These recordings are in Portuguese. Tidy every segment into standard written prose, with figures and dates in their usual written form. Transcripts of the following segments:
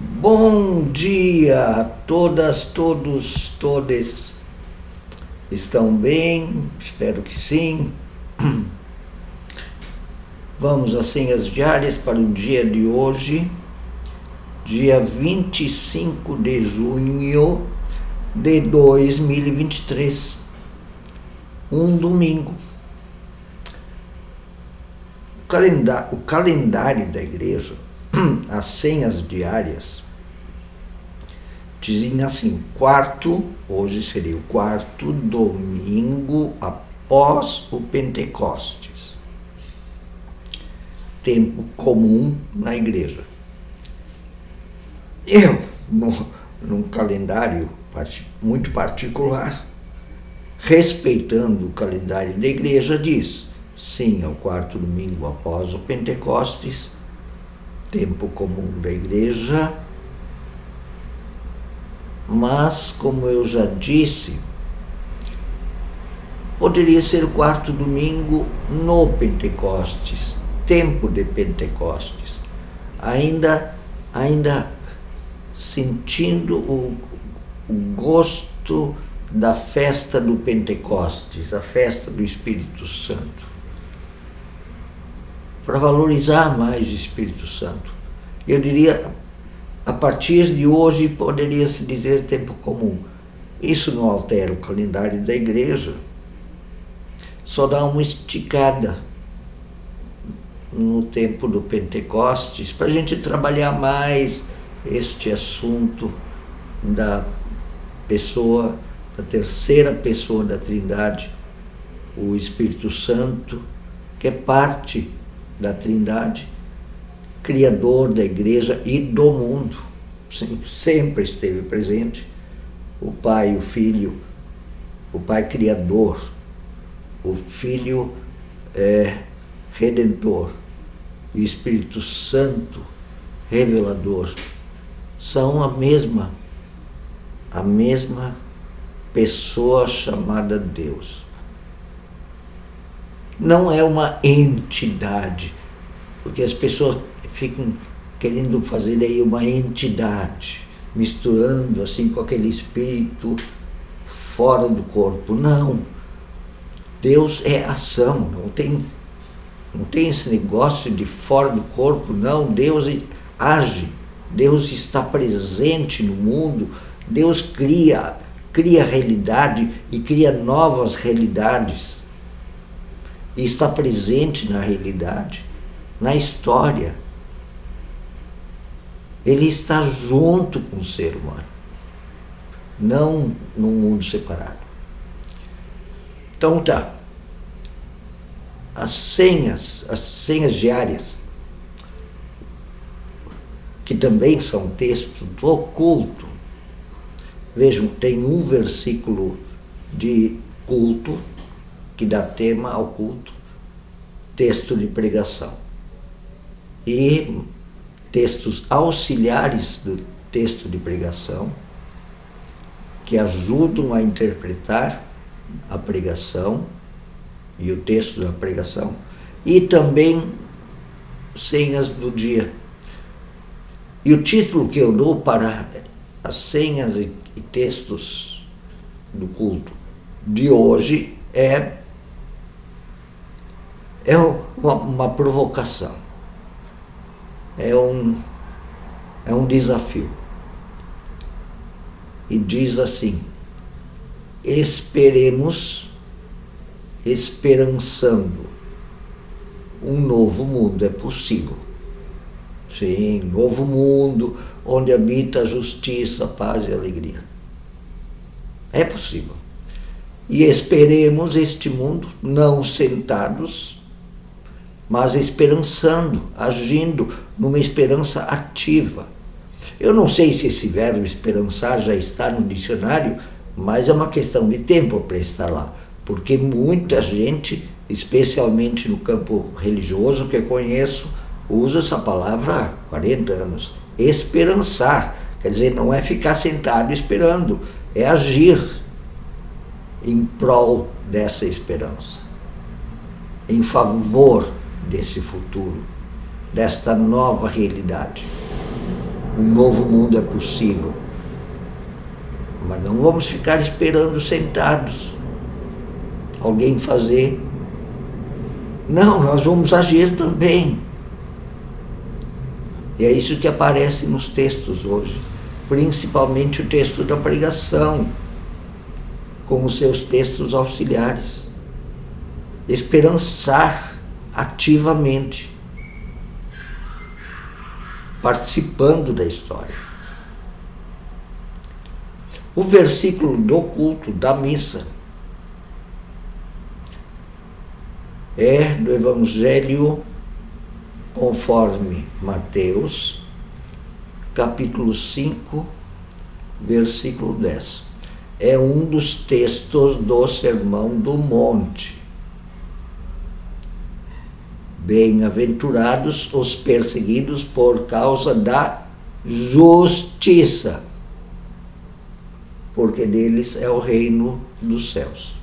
Bom dia a todas, todos, todes. Estão bem? Espero que sim. Vamos às senhas diárias para o dia de hoje, dia 25 de junho de 2023, um domingo. O calendário da igreja, as senhas diárias, dizem assim: hoje seria o quarto domingo após o Pentecostes, tempo comum na igreja. Eu, num calendário muito particular, respeitando o calendário da igreja, diz: sim, é o quarto domingo após o Pentecostes, tempo comum da igreja, mas, como eu já disse, poderia ser o quarto domingo no Pentecostes, tempo de Pentecostes, ainda sentindo o gosto da festa do Pentecostes, a festa do Espírito Santo, para valorizar mais o Espírito Santo. Eu diria, a partir de hoje poderia se dizer tempo comum. Isso não altera o calendário da igreja, só dá uma esticada no tempo do Pentecostes para a gente trabalhar mais este assunto da pessoa, da terceira pessoa da Trindade, o Espírito Santo, que é parte da Trindade, Criador da igreja e do mundo. Sempre esteve presente. O Pai, o Filho, o Pai Criador, o Filho Redentor e o Espírito Santo Revelador são a mesma pessoa chamada Deus. Não é uma entidade, porque as pessoas ficam querendo fazer aí uma entidade, misturando assim com aquele espírito fora do corpo. Não, Deus é ação, não tem esse negócio de fora do corpo, não. Deus age, Deus está presente no mundo, Deus cria realidade e cria novas realidades, e está presente na realidade, na história. Ele está junto com o ser humano, não num mundo separado. Então tá, as senhas diárias, que também são texto do culto. Vejam, tem um versículo de culto que dá tema ao culto, texto de pregação, e textos auxiliares do texto de pregação que ajudam a interpretar a pregação e o texto da pregação, e também senhas do dia. E o título que eu dou para as senhas e textos do culto de hoje é uma provocação, é um desafio. E diz assim: esperançando um novo mundo. É possível. Sim, novo mundo onde habita a justiça, a paz e a alegria. É possível. E esperemos este mundo não sentados, mas esperançando, agindo numa esperança ativa. Eu não sei se esse verbo esperançar já está no dicionário, mas é uma questão de tempo para estar lá, porque muita gente, especialmente no campo religioso que eu conheço, usa essa palavra há 40 anos. Esperançar, quer dizer, não é ficar sentado esperando, é agir em prol dessa esperança, em favor desse futuro, desta nova realidade. Um novo mundo é possível. Mas não vamos ficar esperando sentados alguém fazer. Não, nós vamos agir também. E é isso que aparece nos textos hoje, principalmente o texto da pregação, com os seus textos auxiliares. Esperançar ativamente, participando da história. O versículo do culto, da missa, é do Evangelho conforme Mateus, capítulo 5, versículo 10. É um dos textos do Sermão do Monte. Bem-aventurados os perseguidos por causa da justiça, porque deles é o reino dos céus.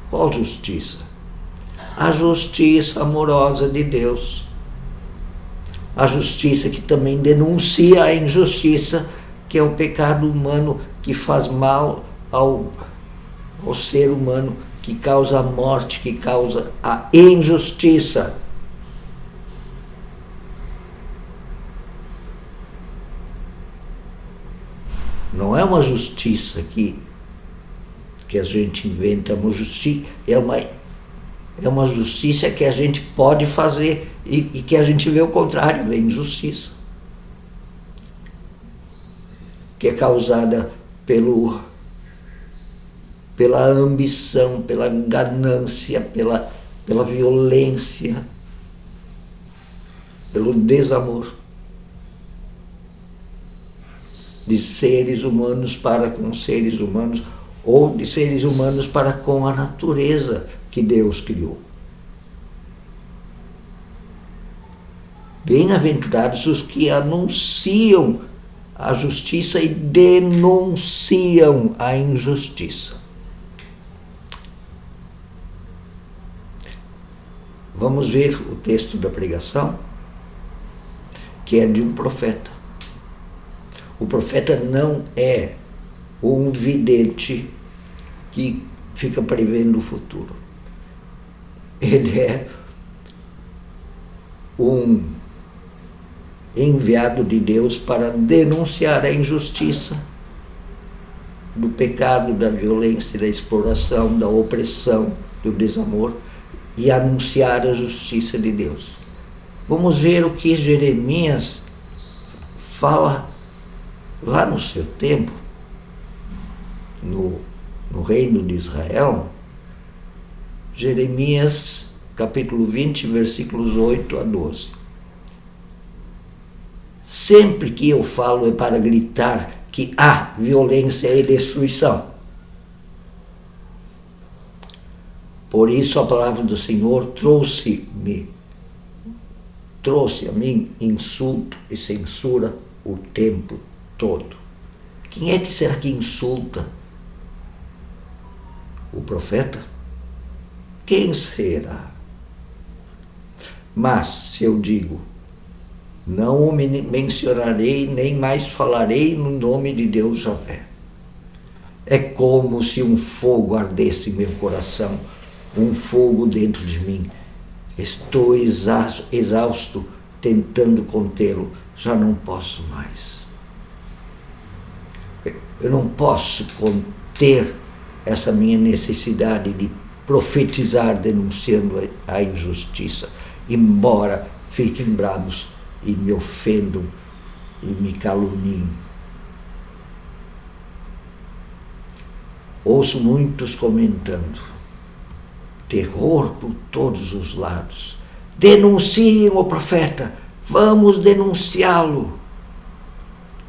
Qual justiça? A justiça amorosa de Deus. A justiça que também denuncia a injustiça, que é o pecado humano que faz mal ao ser humano, que causa a morte, que causa a injustiça. Não é uma justiça que a gente inventa, é uma justiça que a gente pode fazer e que a gente vê o contrário, vê injustiça. Que é causada pela ambição, pela ganância, pela violência, pelo desamor de seres humanos para com seres humanos, ou de seres humanos para com a natureza que Deus criou. Bem-aventurados os que anunciam a justiça e denunciam a injustiça. Vamos ver o texto da pregação, que é de um profeta. O profeta não é um vidente que fica prevendo o futuro. Ele é um enviado de Deus para denunciar a injustiça do pecado, da violência, da exploração, da opressão, do desamor, e anunciar a justiça de Deus. Vamos ver o que Jeremias fala lá no seu tempo, no reino de Israel. Jeremias, capítulo 20, versículos 8 a 12. Sempre que eu falo é para gritar que há violência e destruição. Por isso a palavra do Senhor trouxe a mim insulto e censura o tempo todo. Quem é que será que insulta? O profeta? Quem será? Mas se eu digo, não o mencionarei, nem mais falarei no nome de Deus Javé. É como se um fogo ardesse em meu coração, um fogo dentro de mim. Estou exausto, tentando contê-lo, já não posso mais. Eu não posso conter essa minha necessidade de profetizar, denunciando a injustiça, embora fiquem bravos e me ofendam e me caluniem. Ouço muitos comentando: terror por todos os lados. Denunciem o profeta, vamos denunciá-lo.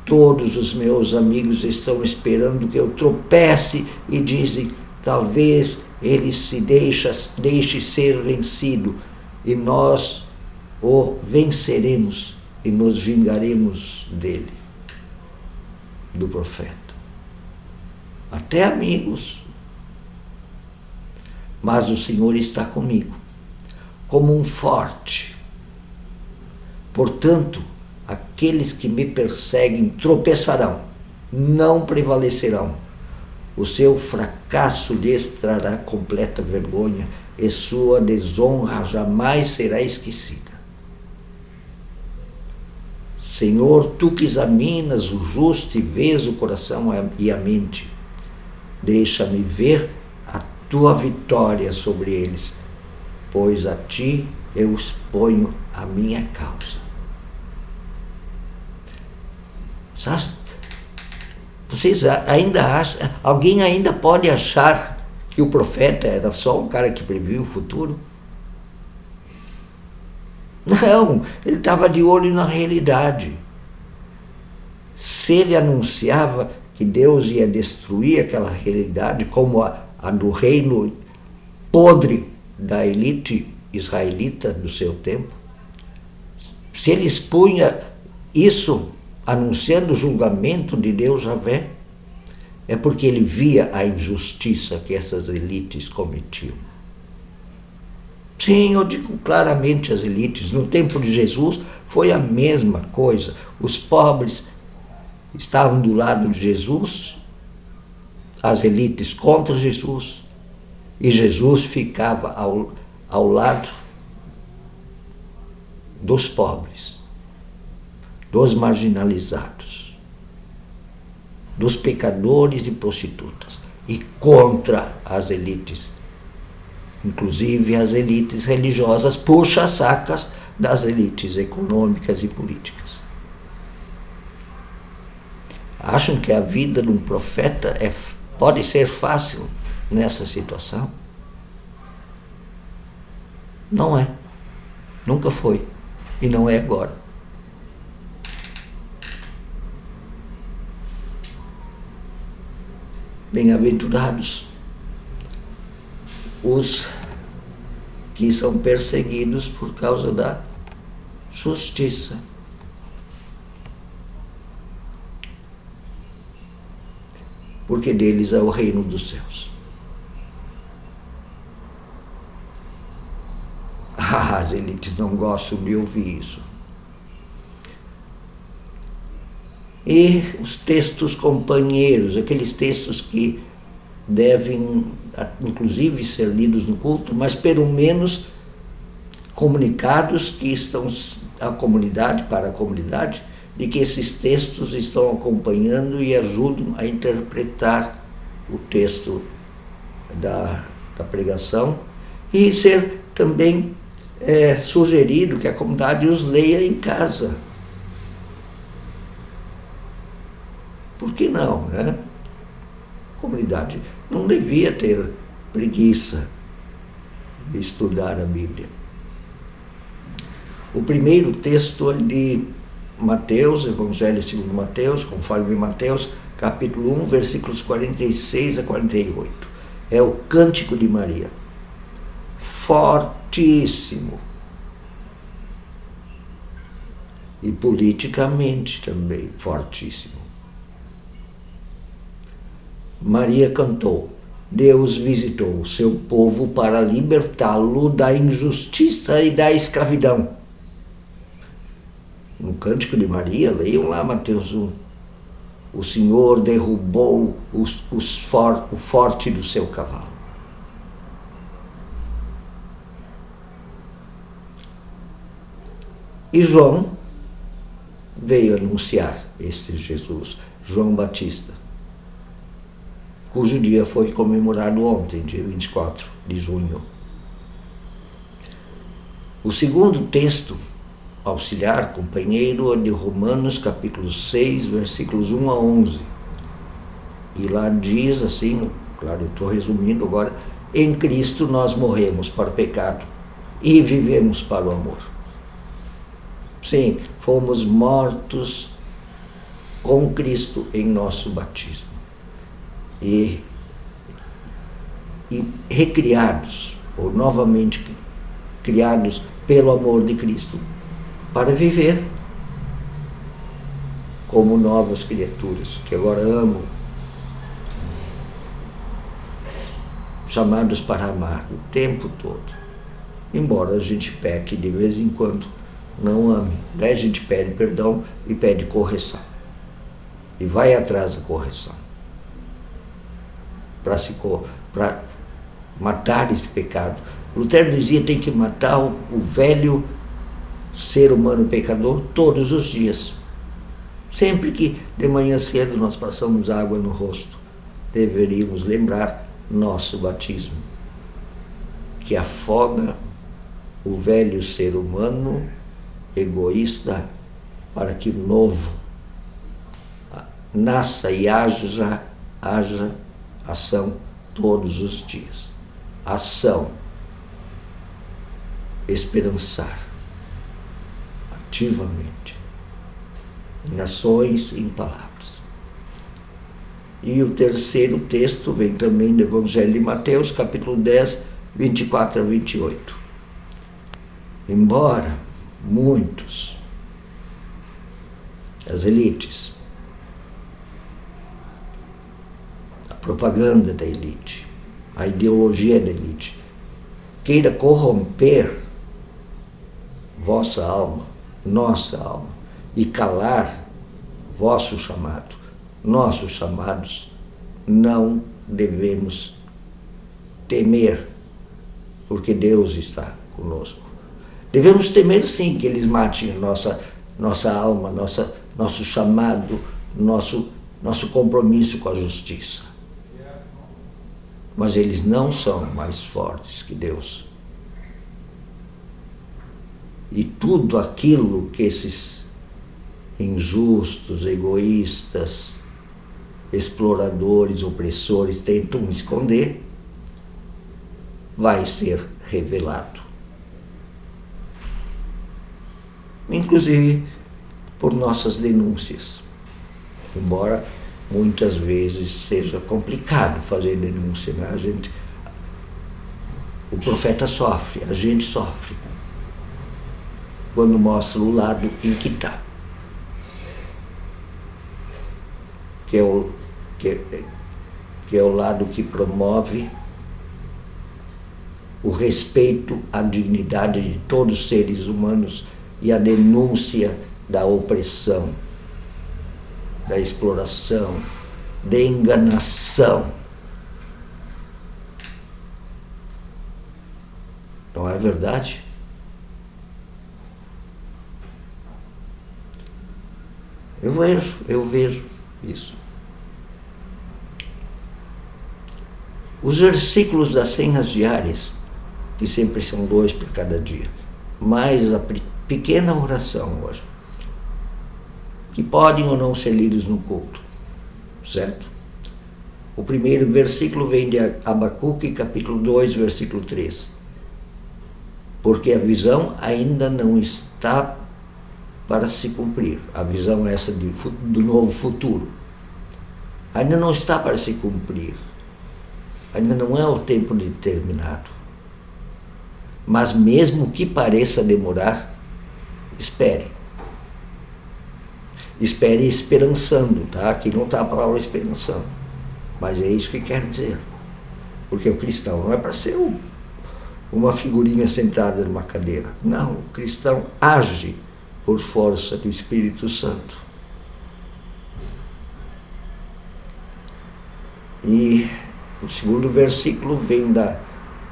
Todos os meus amigos estão esperando que eu tropece e dizem, talvez ele se deixe ser vencido e nós o venceremos e nos vingaremos dele, do profeta. Até amigos. Mas o Senhor está comigo, como um forte. Portanto, aqueles que me perseguem tropeçarão, não prevalecerão. O seu fracasso lhes trará completa vergonha e sua desonra jamais será esquecida. Senhor, tu que examinas o justo e vês o coração e a mente, deixa-me ver a tua vitória sobre eles, pois a ti eu exponho a minha causa. Vocês ainda acham, alguém ainda pode achar que o profeta era só um cara que previa o futuro? Não, ele estava de olho na realidade. Se ele anunciava que Deus ia destruir aquela realidade, como a do reino podre da elite israelita do seu tempo, se ele expunha isso anunciando o julgamento de Deus Javé, é porque ele via a injustiça que essas elites cometiam. Sim, eu digo claramente as elites. No tempo de Jesus foi a mesma coisa. Os pobres estavam do lado de Jesus, as elites contra Jesus, e Jesus ficava ao lado dos pobres, dos marginalizados, dos pecadores e prostitutas, e contra as elites. Inclusive as elites religiosas puxa-sacas das elites econômicas e políticas. Acham que a vida de um profeta pode ser fácil nessa situação? Não é. Nunca foi. E não é agora. Bem-aventurados os que são perseguidos por causa da justiça. Porque deles é o reino dos céus. As elites não gostam de ouvir isso. E os textos companheiros, aqueles textos que devem, inclusive, ser lidos no culto, mas pelo menos comunicados que estão à comunidade, para a comunidade, de que esses textos estão acompanhando e ajudam a interpretar o texto da pregação, e ser também sugerido que a comunidade os leia em casa. Por que não, né? A comunidade não devia ter preguiça de estudar a Bíblia. O primeiro texto é de Mateus, Evangelho segundo Mateus, conforme Mateus, capítulo 1, versículos 46 a 48. É o Cântico de Maria. Fortíssimo. E politicamente também fortíssimo. Maria cantou: Deus visitou o seu povo para libertá-lo da injustiça e da escravidão. No Cântico de Maria, leiam lá Mateus 1. O Senhor derrubou o forte do seu cavalo. E João veio anunciar esse Jesus, João Batista, cujo dia foi comemorado ontem, dia 24 de junho. O segundo texto auxiliar, companheiro, é de Romanos, capítulo 6, versículos 1 a 11. E lá diz assim, claro, eu estou resumindo agora: em Cristo nós morremos para o pecado e vivemos para o amor. Sim, fomos mortos com Cristo em nosso batismo. E recriados, ou novamente criados pelo amor de Cristo, para viver como novas criaturas, que agora amam, chamados para amar o tempo todo. Embora a gente peque de vez em quando, não ame. Daí a gente pede perdão e pede correção. E vai atrás da correção. Para matar esse pecado. Lutero dizia que tem que matar o velho ser humano pecador todos os dias. Sempre que de manhã cedo nós passamos água no rosto, deveríamos lembrar nosso batismo, que afoga o velho ser humano egoísta para que o novo nasça e haja ação todos os dias. Ação, esperançar, ativamente, em ações e em palavras. E o terceiro texto vem também do Evangelho de Mateus, capítulo 10, 24 a 28. Embora muitos, as elites, a propaganda da elite, a ideologia da elite, queira corromper vossa alma, nossa alma, e calar vosso chamado, nossos chamados, não devemos temer, porque Deus está conosco. Devemos temer sim que eles matem a nossa alma, nosso chamado, nosso compromisso com a justiça. Mas eles não são mais fortes que Deus. E tudo aquilo que esses injustos, egoístas, exploradores, opressores tentam esconder, vai ser revelado. Inclusive por nossas denúncias. Embora muitas vezes seja complicado fazer denúncia, né? O profeta sofre, a gente sofre, quando mostra o lado em que está. Que é o lado que promove o respeito à dignidade de todos os seres humanos e a denúncia da opressão, da exploração, da enganação. Não é verdade? Eu vejo isso. Os versículos das senhas diárias, que sempre são 2 por cada dia, mais a pequena oração hoje, que podem ou não ser lidos no culto, certo? O primeiro versículo vem de Abacuque, capítulo 2, versículo 3. Porque a visão ainda não está para se cumprir. A visão essa do novo futuro ainda não está para se cumprir. Ainda não é o tempo determinado. Mas mesmo que pareça demorar, espere. Espere esperançando, tá? Aqui não está a palavra esperançando. Mas é isso que quer dizer. Porque o cristão não é para ser uma figurinha sentada numa cadeira. Não, o cristão age por força do Espírito Santo. E o segundo versículo vem da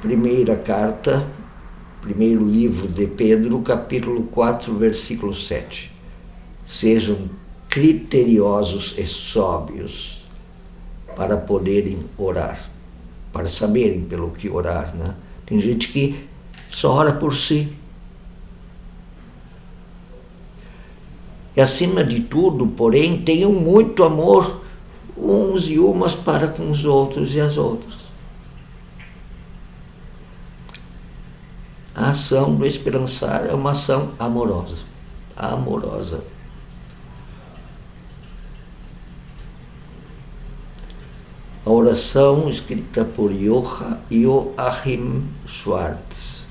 primeira carta, primeiro livro de Pedro, capítulo 4, versículo 7. Sejam criteriosos e sóbrios para poderem orar, para saberem pelo que orar, né? Tem gente que só ora por si. E acima de tudo, porém, tenham muito amor uns e umas para com os outros e as outras. A ação do esperançar é uma ação amorosa. Amorosa. A oração escrita por Joachim Schwartz.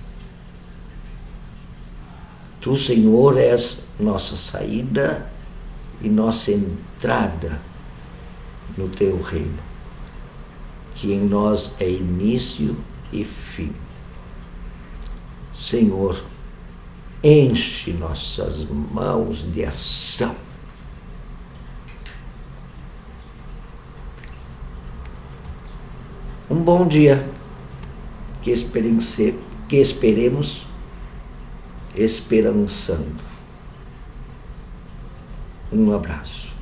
Tu, Senhor, és nossa saída e nossa entrada no teu reino, que em nós é início e fim. Senhor, enche nossas mãos de ação. Um bom dia, que esperemos esperançando. Um abraço.